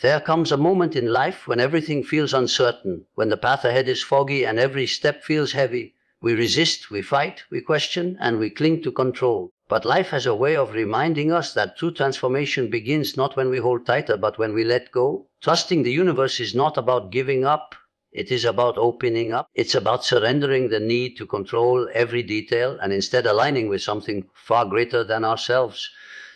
There comes a moment in life when everything feels uncertain, when the path ahead is foggy and every step feels heavy. We resist, we fight, we question, and we cling to control. But life has a way of reminding us that true transformation begins not when we hold tighter, but when we let go. Trusting the universe is not about giving up. It is about opening up. It's about surrendering the need to control every detail and instead aligning with something far greater than ourselves.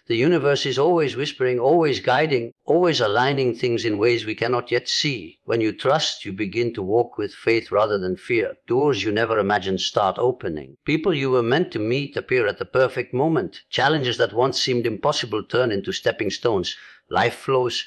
The universe is always whispering, always guiding, always aligning things in ways we cannot yet see. When you trust, you begin to walk with faith rather than fear. Doors you never imagined start opening. People you were meant to meet appear at the perfect moment. Challenges that once seemed impossible turn into stepping stones. Life flows,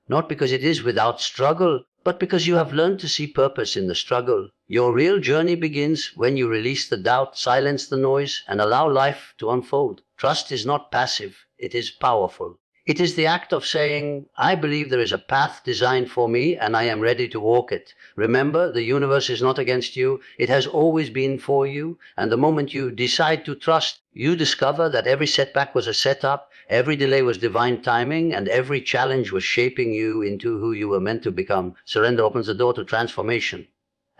not because it is without struggle, but because you have learned to see purpose in the struggle. Your real journey begins when you release the doubt, silence the noise, and allow life to unfold. Trust is not passive, it is powerful. It is the act of saying, I believe there is a path designed for me and I am ready to walk it. Remember, the universe is not against you. It has always been for you. And the moment you decide to trust, you discover that every setback was a setup, every delay was divine timing, and every challenge was shaping you into who you were meant to become. Surrender opens the door to transformation.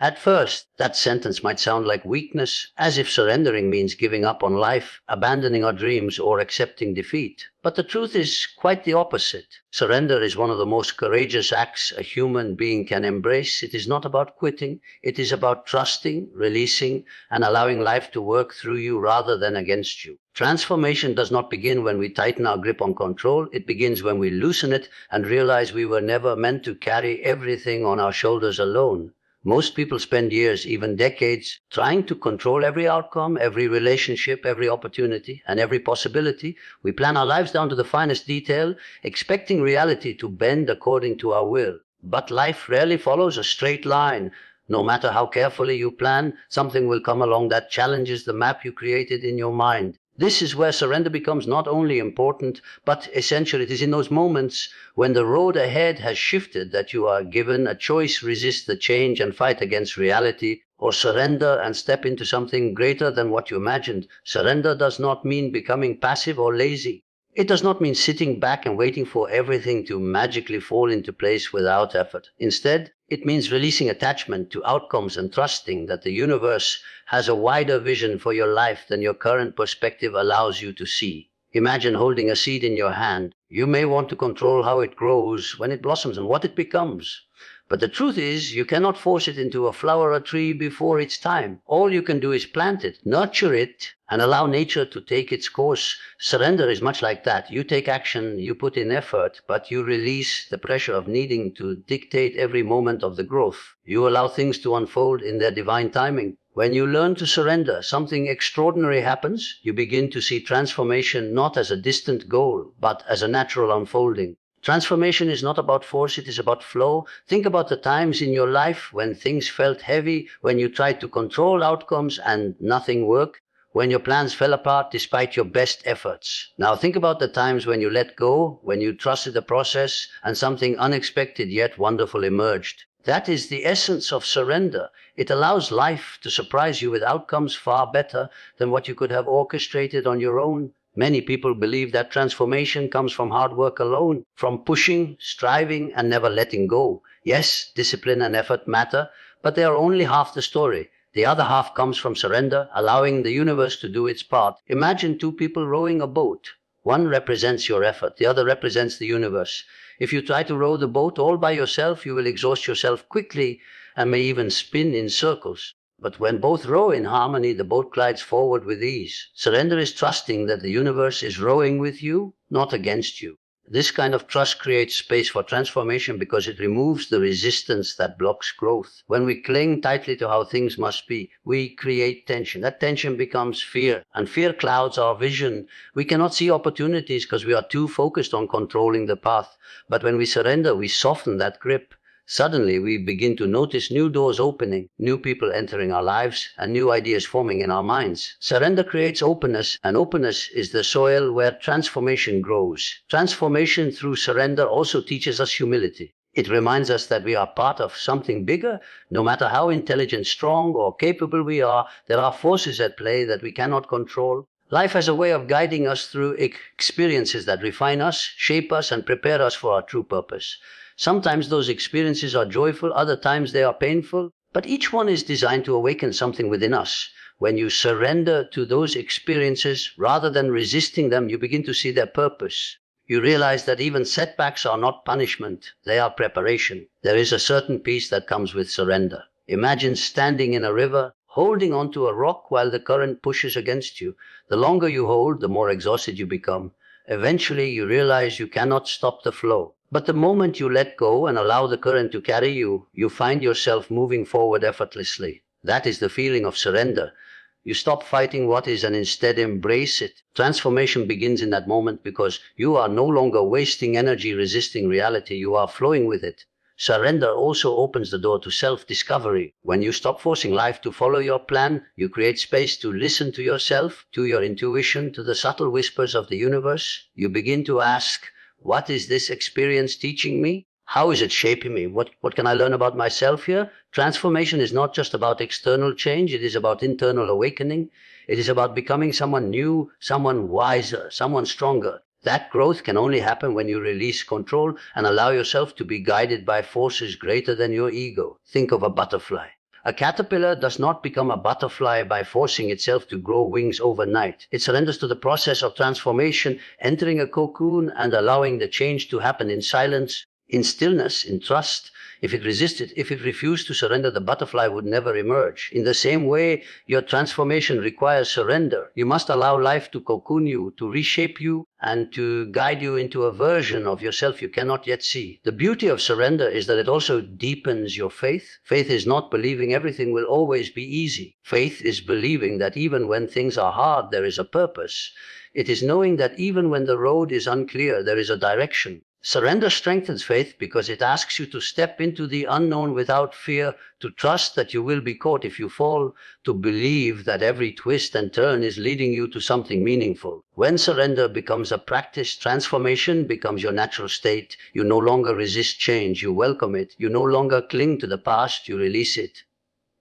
At first, that sentence might sound like weakness, as if surrendering means giving up on life, abandoning our dreams, or accepting defeat. But the truth is quite the opposite. Surrender is one of the most courageous acts a human being can embrace. It is not about quitting. It is about trusting, releasing, and allowing life to work through you rather than against you. Transformation does not begin when we tighten our grip on control. It begins when we loosen it and realize we were never meant to carry everything on our shoulders alone. Most people spend years, even decades, trying to control every outcome, every relationship, every opportunity, and every possibility. We plan our lives down to the finest detail, expecting reality to bend according to our will. But life rarely follows a straight line. No matter how carefully you plan, something will come along that challenges the map you created in your mind. This is where surrender becomes not only important, but essential. It is in those moments when the road ahead has shifted that you are given a choice: resist the change and fight against reality, or surrender and step into something greater than what you imagined. Surrender does not mean becoming passive or lazy. It does not mean sitting back and waiting for everything to magically fall into place without effort. Instead, it means releasing attachment to outcomes and trusting that the universe has a wider vision for your life than your current perspective allows you to see. Imagine holding a seed in your hand. You may want to control how it grows, when it blossoms, and what it becomes. But the truth is, you cannot force it into a flower or a tree before its time. All you can do is plant it, nurture it, and allow nature to take its course. Surrender is much like that. You take action, you put in effort, but you release the pressure of needing to dictate every moment of the growth. You allow things to unfold in their divine timing. When you learn to surrender, something extraordinary happens. You begin to see transformation not as a distant goal, but as a natural unfolding. Transformation is not about force, it is about flow. Think about the times in your life when things felt heavy, when you tried to control outcomes and nothing worked, when your plans fell apart despite your best efforts. Now think about the times when you let go, when you trusted the process, and something unexpected yet wonderful emerged. That is the essence of surrender. It allows life to surprise you with outcomes far better than what you could have orchestrated on your own. Many people believe that transformation comes from hard work alone, from pushing, striving, and never letting go. Yes, discipline and effort matter, but they are only half the story. The other half comes from surrender, allowing the universe to do its part. Imagine two people rowing a boat. One represents your effort, the other represents the universe. If you try to row the boat all by yourself, you will exhaust yourself quickly and may even spin in circles. But when both row in harmony, the boat glides forward with ease. Surrender is trusting that the universe is rowing with you, not against you. This kind of trust creates space for transformation because it removes the resistance that blocks growth. When we cling tightly to how things must be, we create tension. That tension becomes fear, and fear clouds our vision. We cannot see opportunities because we are too focused on controlling the path. But when we surrender, we soften that grip. Suddenly, we begin to notice new doors opening, new people entering our lives, and new ideas forming in our minds. Surrender creates openness, and openness is the soil where transformation grows. Transformation through surrender also teaches us humility. It reminds us that we are part of something bigger. No matter how intelligent, strong, or capable we are, there are forces at play that we cannot control. Life has a way of guiding us through experiences that refine us, shape us, and prepare us for our true purpose. Sometimes those experiences are joyful, other times they are painful, but each one is designed to awaken something within us. When you surrender to those experiences rather than resisting them, you begin to see their purpose. You realize that even setbacks are not punishment, they are preparation. There is a certain peace that comes with surrender. Imagine standing in a river, holding onto a rock while the current pushes against you. The longer you hold, the more exhausted you become. Eventually, you realize you cannot stop the flow. But the moment you let go and allow the current to carry you, you find yourself moving forward effortlessly. That is the feeling of surrender. You stop fighting what is and instead embrace it. Transformation begins in that moment because you are no longer wasting energy resisting reality, you are flowing with it. Surrender also opens the door to self-discovery. When you stop forcing life to follow your plan, you create space to listen to yourself, to your intuition, to the subtle whispers of the universe. You begin to ask, what is this experience teaching me? How is it shaping me? What can I learn about myself here? Transformation is not just about external change, it is about internal awakening. It is about becoming someone new, someone wiser, someone stronger. That growth can only happen when you release control and allow yourself to be guided by forces greater than your ego. Think of a butterfly. A caterpillar does not become a butterfly by forcing itself to grow wings overnight. It surrenders to the process of transformation, entering a cocoon and allowing the change to happen in silence, in stillness, in trust. If it resisted, if it refused to surrender, the butterfly would never emerge. In the same way, your transformation requires surrender. You must allow life to cocoon you, to reshape you, and to guide you into a version of yourself you cannot yet see. The beauty of surrender is that it also deepens your faith. Faith is not believing everything will always be easy. Faith is believing that even when things are hard, there is a purpose. It is knowing that even when the road is unclear, there is a direction. Surrender strengthens faith because it asks you to step into the unknown without fear, to trust that you will be caught if you fall, to believe that every twist and turn is leading you to something meaningful. When surrender becomes a practice, transformation becomes your natural state. You no longer resist change, you welcome it. You no longer cling to the past, you release it.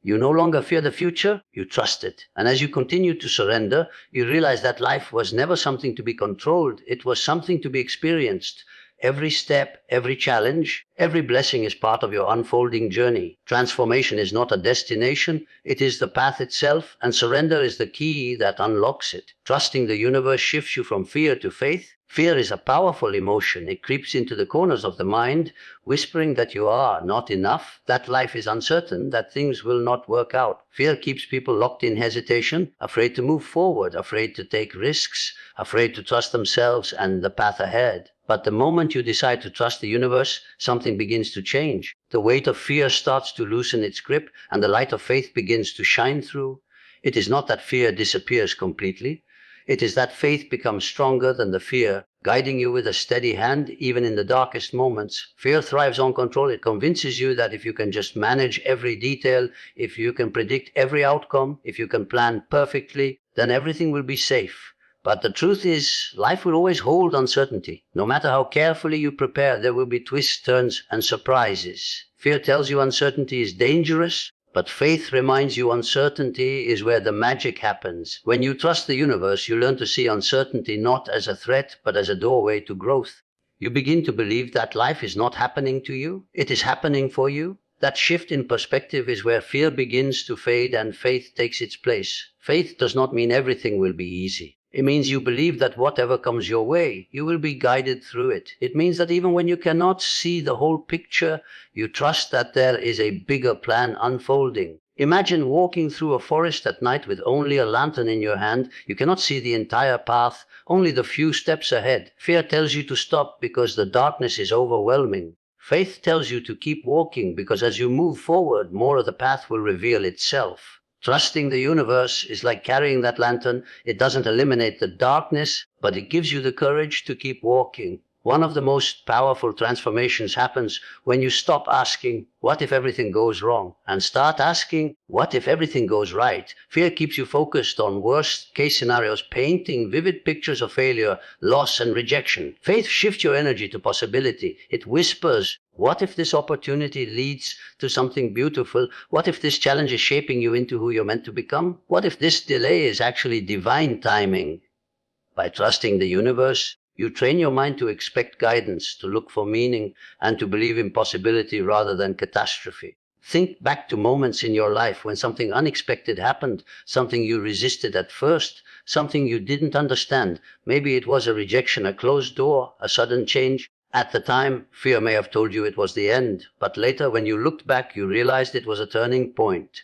You no longer fear the future, you trust it. And as you continue to surrender, you realize that life was never something to be controlled, it was something to be experienced. Every step, every challenge, every blessing is part of your unfolding journey. Transformation is not a destination, it is the path itself, and surrender is the key that unlocks it. Trusting the universe shifts you from fear to faith. Fear is a powerful emotion. It creeps into the corners of the mind, whispering that you are not enough, that life is uncertain, that things will not work out. Fear keeps people locked in hesitation, afraid to move forward, afraid to take risks, afraid to trust themselves and the path ahead. But the moment you decide to trust the universe, something begins to change. The weight of fear starts to loosen its grip, and the light of faith begins to shine through. It is not that fear disappears completely. It is that faith becomes stronger than the fear, guiding you with a steady hand even in the darkest moments. Fear thrives on control. It convinces you that if you can just manage every detail, if you can predict every outcome, if you can plan perfectly, then everything will be safe. But the truth is, life will always hold uncertainty. No matter how carefully you prepare, there will be twists, turns, and surprises. Fear tells you uncertainty is dangerous, but faith reminds you uncertainty is where the magic happens. When you trust the universe, you learn to see uncertainty not as a threat, but as a doorway to growth. You begin to believe that life is not happening to you, it is happening for you. That shift in perspective is where fear begins to fade and faith takes its place. Faith does not mean everything will be easy. It means you believe that whatever comes your way, you will be guided through it. It means that even when you cannot see the whole picture, you trust that there is a bigger plan unfolding. Imagine walking through a forest at night with only a lantern in your hand. You cannot see the entire path, only the few steps ahead. Fear tells you to stop because the darkness is overwhelming. Faith tells you to keep walking because as you move forward, more of the path will reveal itself. Trusting the universe is like carrying that lantern. It doesn't eliminate the darkness, but it gives you the courage to keep walking. One of the most powerful transformations happens when you stop asking, what if everything goes wrong? And start asking, what if everything goes right? Fear keeps you focused on worst case scenarios, painting vivid pictures of failure, loss, and rejection. Faith shifts your energy to possibility. It whispers, what if this opportunity leads to something beautiful? What if this challenge is shaping you into who you're meant to become? What if this delay is actually divine timing? By trusting the universe, you train your mind to expect guidance, to look for meaning, and to believe in possibility rather than catastrophe. Think back to moments in your life when something unexpected happened, something you resisted at first, something you didn't understand. Maybe it was a rejection, a closed door, a sudden change. At the time, fear may have told you it was the end, but later when you looked back, you realized it was a turning point.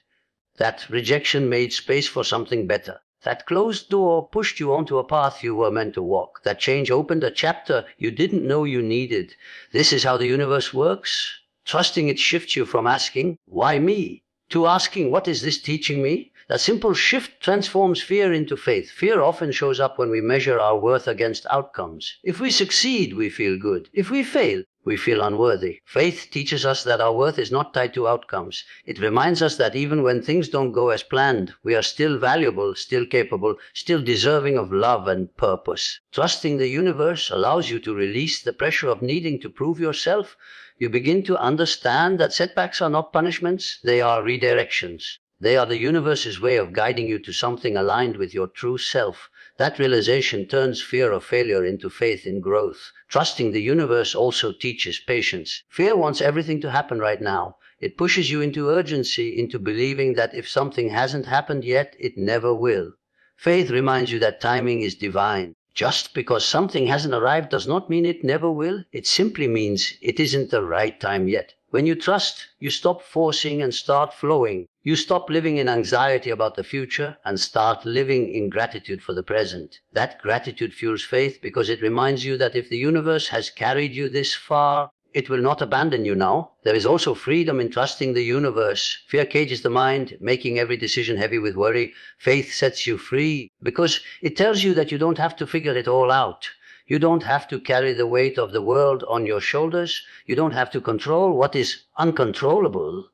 That rejection made space for something better. That closed door pushed you onto a path you were meant to walk. That change opened a chapter you didn't know you needed. This is how the universe works. Trusting it shifts you from asking, why me? To asking, what is this teaching me? That simple shift transforms fear into faith. Fear often shows up when we measure our worth against outcomes. If we succeed, we feel good. If we fail, we feel unworthy. Faith teaches us that our worth is not tied to outcomes. It reminds us that even when things don't go as planned, we are still valuable, still capable, still deserving of love and purpose. Trusting the universe allows you to release the pressure of needing to prove yourself. You begin to understand that setbacks are not punishments, they are redirections. They are the universe's way of guiding you to something aligned with your true self. That realization turns fear of failure into faith in growth. Trusting the universe also teaches patience. Fear wants everything to happen right now. It pushes you into urgency, into believing that if something hasn't happened yet, it never will. Faith reminds you that timing is divine. Just because something hasn't arrived does not mean it never will. It simply means it isn't the right time yet. When you trust, you stop forcing and start flowing. You stop living in anxiety about the future and start living in gratitude for the present. That gratitude fuels faith because it reminds you that if the universe has carried you this far, it will not abandon you now. There is also freedom in trusting the universe. Fear cages the mind, making every decision heavy with worry. Faith sets you free because it tells you that you don't have to figure it all out. You don't have to carry the weight of the world on your shoulders. You don't have to control what is uncontrollable.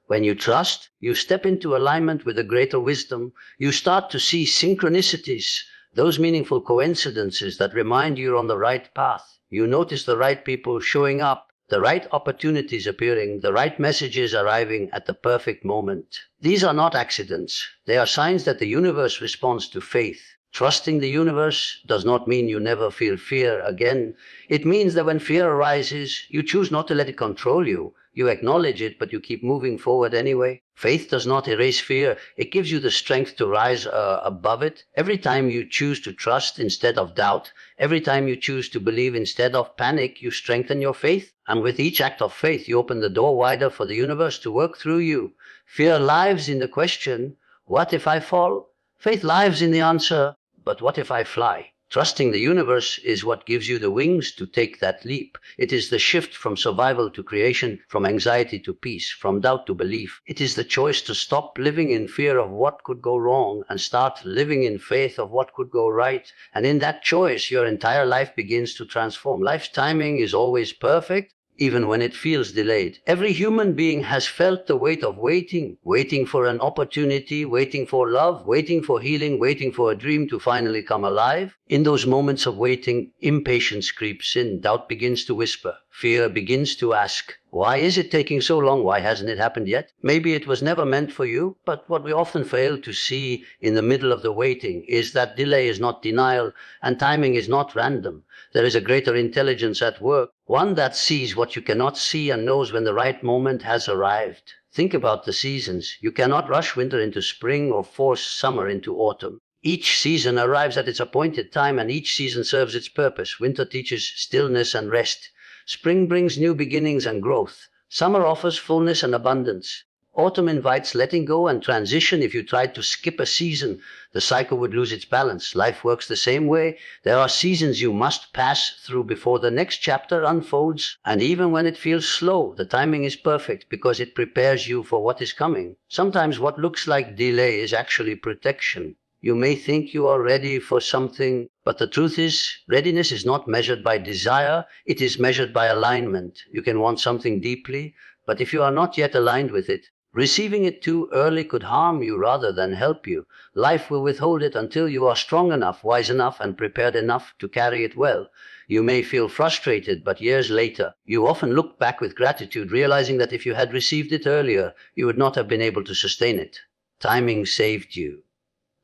When you trust, you step into alignment with a greater wisdom. You start to see synchronicities, those meaningful coincidences that remind you're on the right path. You notice the right people showing up, the right opportunities appearing, the right messages arriving at the perfect moment. These are not accidents. They are signs that the universe responds to faith. Trusting the universe does not mean you never feel fear again. It means that when fear arises, you choose not to let it control you. You acknowledge it, but you keep moving forward anyway. Faith does not erase fear. It gives you the strength to rise above it. Every time you choose to trust instead of doubt, every time you choose to believe instead of panic, you strengthen your faith. And with each act of faith, you open the door wider for the universe to work through you. Fear lives in the question, what if I fall? Faith lives in the answer, but what if I fly? Trusting the universe is what gives you the wings to take that leap. It is the shift from survival to creation, from anxiety to peace, from doubt to belief. It is the choice to stop living in fear of what could go wrong and start living in faith of what could go right. And in that choice, your entire life begins to transform. Life's timing is always perfect, even when it feels delayed. Every human being has felt the weight of waiting, waiting for an opportunity, waiting for love, waiting for healing, waiting for a dream to finally come alive. In those moments of waiting, impatience creeps in, doubt begins to whisper, fear begins to ask, why is it taking so long? Why hasn't it happened yet? Maybe it was never meant for you, but what we often fail to see in the middle of the waiting is that delay is not denial and timing is not random. There is a greater intelligence at work, one that sees what you cannot see and knows when the right moment has arrived. Think about the seasons. You cannot rush winter into spring or force summer into autumn. Each season arrives at its appointed time and each season serves its purpose. Winter teaches stillness and rest. Spring brings new beginnings and growth. Summer offers fullness and abundance. Autumn invites letting go and transition. If you tried to skip a season, the cycle would lose its balance. Life works the same way. There are seasons you must pass through before the next chapter unfolds. And even when it feels slow, the timing is perfect because it prepares you for what is coming. Sometimes what looks like delay is actually protection. You may think you are ready for something, but the truth is, readiness is not measured by desire, it is measured by alignment. You can want something deeply, but if you are not yet aligned with it, receiving it too early could harm you rather than help you. Life will withhold it until you are strong enough, wise enough, and prepared enough to carry it well. You may feel frustrated, but years later, you often look back with gratitude, realizing that if you had received it earlier, you would not have been able to sustain it. Timing saved you.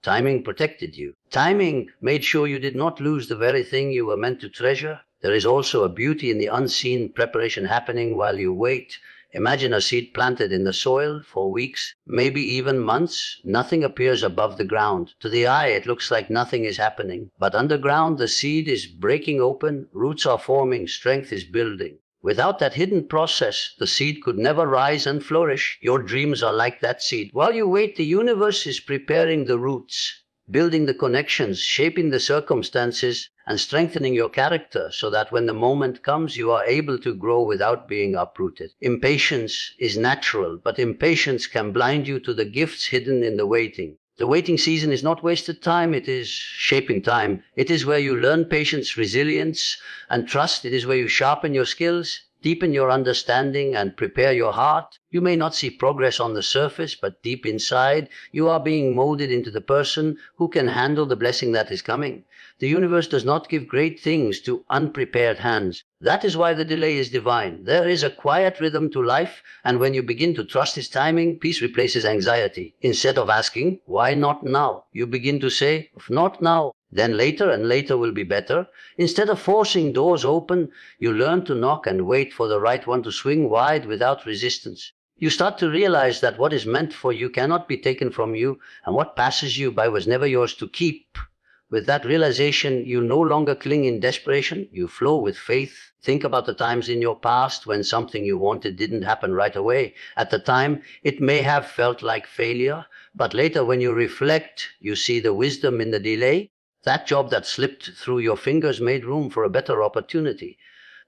Timing protected you. Timing made sure you did not lose the very thing you were meant to treasure. There is also a beauty in the unseen preparation happening while you wait. Imagine a seed planted in the soil for weeks, maybe even months. Nothing appears above the ground. To the eye, it looks like nothing is happening. But underground, the seed is breaking open, roots are forming, strength is building. Without that hidden process, the seed could never rise and flourish. Your dreams are like that seed. While you wait, the universe is preparing the roots, building the connections, shaping the circumstances, and strengthening your character so that when the moment comes, you are able to grow without being uprooted. Impatience is natural, but impatience can blind you to the gifts hidden in the waiting. The waiting season is not wasted time, it is shaping time. It is where you learn patience, resilience, and trust. It is where you sharpen your skills, deepen your understanding, and prepare your heart. You may not see progress on the surface, but deep inside, you are being molded into the person who can handle the blessing that is coming. The universe does not give great things to unprepared hands. That is why the delay is divine. There is a quiet rhythm to life, and when you begin to trust its timing, peace replaces anxiety. Instead of asking, why not now? You begin to say, if not now, then later, and later will be better. Instead of forcing doors open, you learn to knock and wait for the right one to swing wide without resistance. You start to realize that what is meant for you cannot be taken from you, and what passes you by was never yours to keep. With that realization, you no longer cling in desperation, you flow with faith. Think about the times in your past when something you wanted didn't happen right away. At the time, it may have felt like failure, but later when you reflect, you see the wisdom in the delay. That job that slipped through your fingers made room for a better opportunity.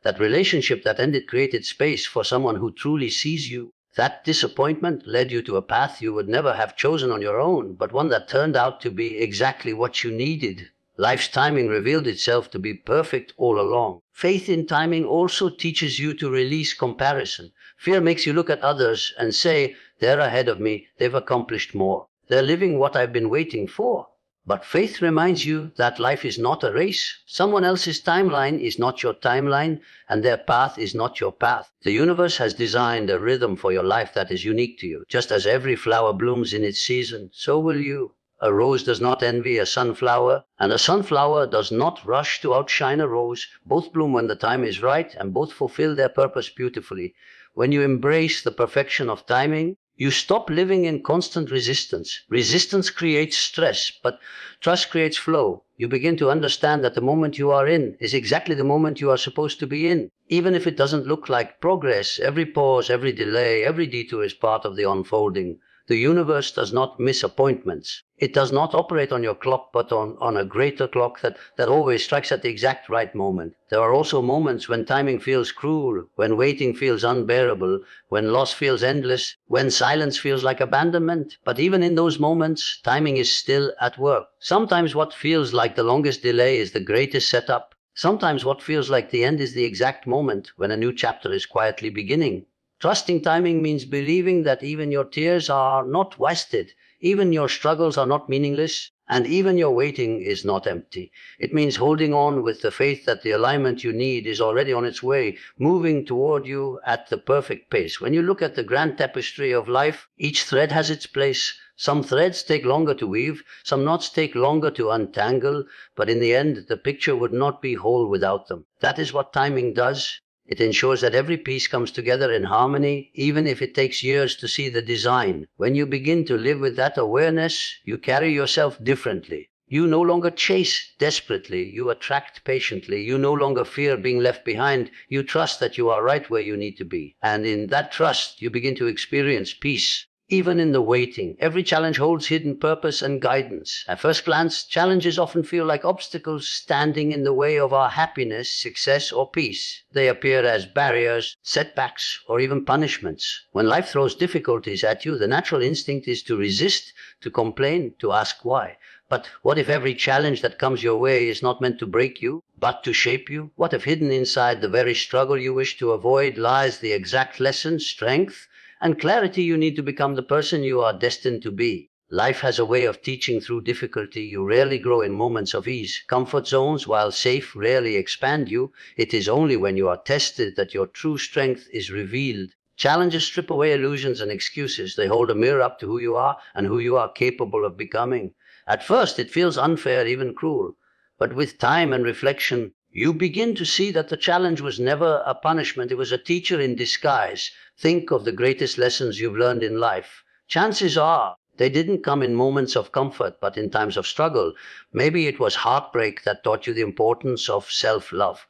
That relationship that ended created space for someone who truly sees you. That disappointment led you to a path you would never have chosen on your own, but one that turned out to be exactly what you needed. Life's timing revealed itself to be perfect all along. Faith in timing also teaches you to release comparison. Fear makes you look at others and say, they're ahead of me, they've accomplished more. They're living what I've been waiting for. But faith reminds you that life is not a race. Someone else's timeline is not your timeline, and their path is not your path. The universe has designed a rhythm for your life that is unique to you. Just as every flower blooms in its season, so will you. A rose does not envy a sunflower, and a sunflower does not rush to outshine a rose. Both bloom when the time is right, and both fulfill their purpose beautifully. When you embrace the perfection of timing, you stop living in constant resistance. Resistance creates stress, but trust creates flow. You begin to understand that the moment you are in is exactly the moment you are supposed to be in. Even if it doesn't look like progress, every pause, every delay, every detour is part of the unfolding. The universe does not miss appointments. It does not operate on your clock, but on a greater clock that always strikes at the exact right moment. There are also moments when timing feels cruel, when waiting feels unbearable, when loss feels endless, when silence feels like abandonment. But even in those moments, timing is still at work. Sometimes what feels like the longest delay is the greatest setup. Sometimes what feels like the end is the exact moment when a new chapter is quietly beginning. Trusting timing means believing that even your tears are not wasted, even your struggles are not meaningless, and even your waiting is not empty. It means holding on with the faith that the alignment you need is already on its way, moving toward you at the perfect pace. When you look at the grand tapestry of life, each thread has its place. Some threads take longer to weave, some knots take longer to untangle, but in the end, the picture would not be whole without them. That is what timing does. It ensures that every piece comes together in harmony, even if it takes years to see the design. When you begin to live with that awareness, you carry yourself differently. You no longer chase desperately, you attract patiently. You no longer fear being left behind. You trust that you are right where you need to be. And in that trust, you begin to experience peace. Even in the waiting, every challenge holds hidden purpose and guidance. At first glance, challenges often feel like obstacles standing in the way of our happiness, success, or peace. They appear as barriers, setbacks, or even punishments. When life throws difficulties at you, the natural instinct is to resist, to complain, to ask why. But what if every challenge that comes your way is not meant to break you, but to shape you? What if hidden inside the very struggle you wish to avoid lies the exact lesson, strength, and clarity you need to become the person you are destined to be? Life has a way of teaching through difficulty. You rarely grow in moments of ease. Comfort zones, while safe, rarely expand you. It is only when you are tested that your true strength is revealed. Challenges strip away illusions and excuses. They hold a mirror up to who you are and who you are capable of becoming. At first, it feels unfair, even cruel. But with time and reflection, you begin to see that the challenge was never a punishment. It was a teacher in disguise. Think of the greatest lessons you've learned in life. Chances are they didn't come in moments of comfort, but in times of struggle. Maybe it was heartbreak that taught you the importance of self-love.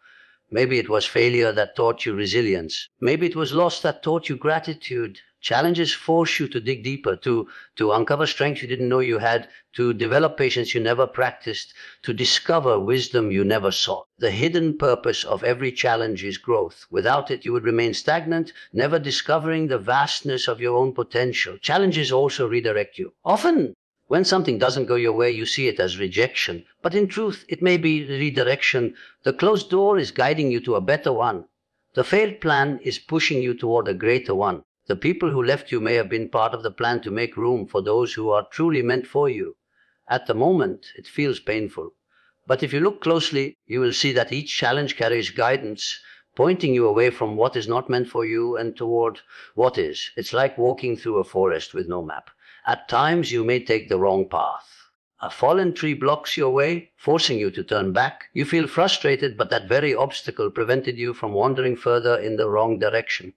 Maybe it was failure that taught you resilience. Maybe it was loss that taught you gratitude. Challenges force you to dig deeper, to uncover strength you didn't know you had, to develop patience you never practiced, to discover wisdom you never sought. The hidden purpose of every challenge is growth. Without it, you would remain stagnant, never discovering the vastness of your own potential. Challenges also redirect you. Often, when something doesn't go your way, you see it as rejection. But in truth, it may be redirection. The closed door is guiding you to a better one. The failed plan is pushing you toward a greater one. The people who left you may have been part of the plan to make room for those who are truly meant for you. At the moment, it feels painful. But if you look closely, you will see that each challenge carries guidance, pointing you away from what is not meant for you and toward what is. It's like walking through a forest with no map. At times, you may take the wrong path. A fallen tree blocks your way, forcing you to turn back. You feel frustrated, but that very obstacle prevented you from wandering further in the wrong direction.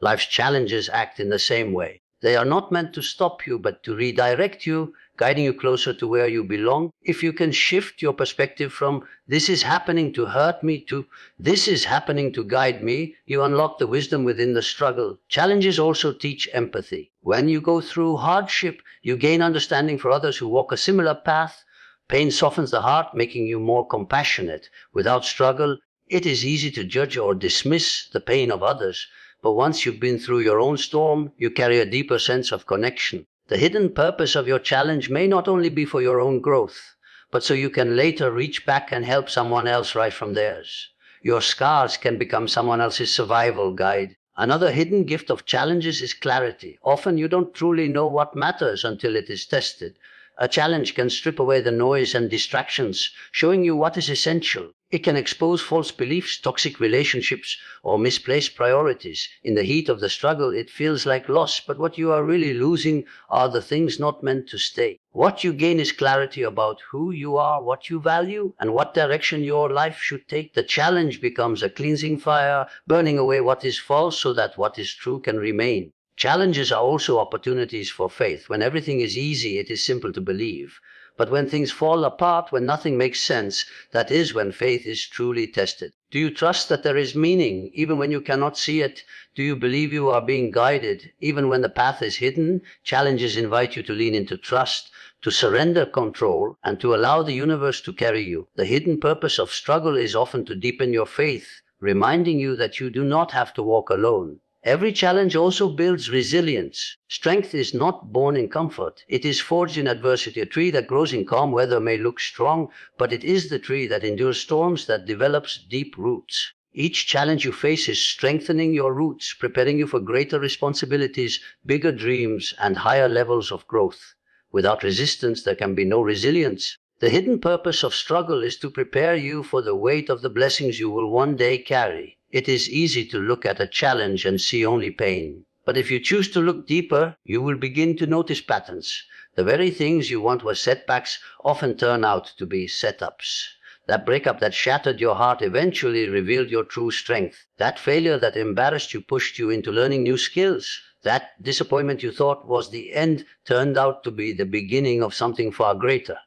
Life's challenges act in the same way. They are not meant to stop you, but to redirect you, guiding you closer to where you belong. If you can shift your perspective from "this is happening to hurt me" to "this is happening to guide me," you unlock the wisdom within the struggle. Challenges also teach empathy. When you go through hardship, you gain understanding for others who walk a similar path. Pain softens the heart, making you more compassionate. Without struggle, it is easy to judge or dismiss the pain of others. But once you've been through your own storm, you carry a deeper sense of connection. The hidden purpose of your challenge may not only be for your own growth, but so you can later reach back and help someone else rise from theirs. Your scars can become someone else's survival guide. Another hidden gift of challenges is clarity. Often you don't truly know what matters until it is tested. A challenge can strip away the noise and distractions, showing you what is essential. It can expose false beliefs, toxic relationships, or misplaced priorities. In the heat of the struggle, it feels like loss, but what you are really losing are the things not meant to stay. What you gain is clarity about who you are, what you value, and what direction your life should take. The challenge becomes a cleansing fire, burning away what is false so that what is true can remain. Challenges are also opportunities for faith. When everything is easy, it is simple to believe. But when things fall apart, when nothing makes sense, that is when faith is truly tested. Do you trust that there is meaning, even when you cannot see it? Do you believe you are being guided, even when the path is hidden? Challenges invite you to lean into trust, to surrender control, and to allow the universe to carry you. The hidden purpose of struggle is often to deepen your faith, reminding you that you do not have to walk alone. Every challenge also builds resilience. Strength is not born in comfort. It is forged in adversity. A tree that grows in calm weather may look strong, but it is the tree that endures storms that develops deep roots. Each challenge you face is strengthening your roots, preparing you for greater responsibilities, bigger dreams, and higher levels of growth. Without resistance, there can be no resilience. The hidden purpose of struggle is to prepare you for the weight of the blessings you will one day carry. It is easy to look at a challenge and see only pain. But if you choose to look deeper, you will begin to notice patterns. The very things you want were setbacks often turn out to be setups. That breakup that shattered your heart eventually revealed your true strength. That failure that embarrassed you pushed you into learning new skills. That disappointment you thought was the end turned out to be the beginning of something far greater.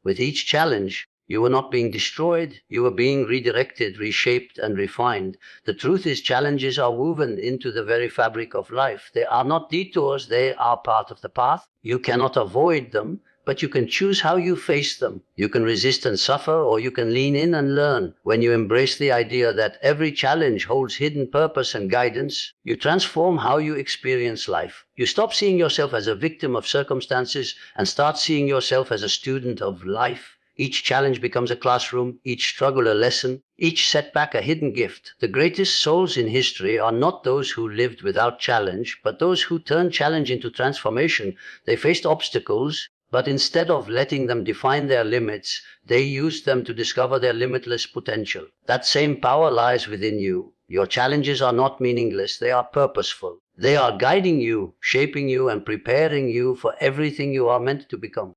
With each challenge, you were not being destroyed, you were being redirected, reshaped, and refined. The truth is, challenges are woven into the very fabric of life. They are not detours, they are part of the path. You cannot avoid them, but you can choose how you face them. You can resist and suffer, or you can lean in and learn. When you embrace the idea that every challenge holds hidden purpose and guidance, you transform how you experience life. You stop seeing yourself as a victim of circumstances and start seeing yourself as a student of life. Each challenge becomes a classroom, each struggle a lesson, each setback a hidden gift. The greatest souls in history are not those who lived without challenge, but those who turned challenge into transformation. They faced obstacles, but instead of letting them define their limits, they used them to discover their limitless potential. That same power lies within you. Your challenges are not meaningless, they are purposeful. They are guiding you, shaping you, and preparing you for everything you are meant to become.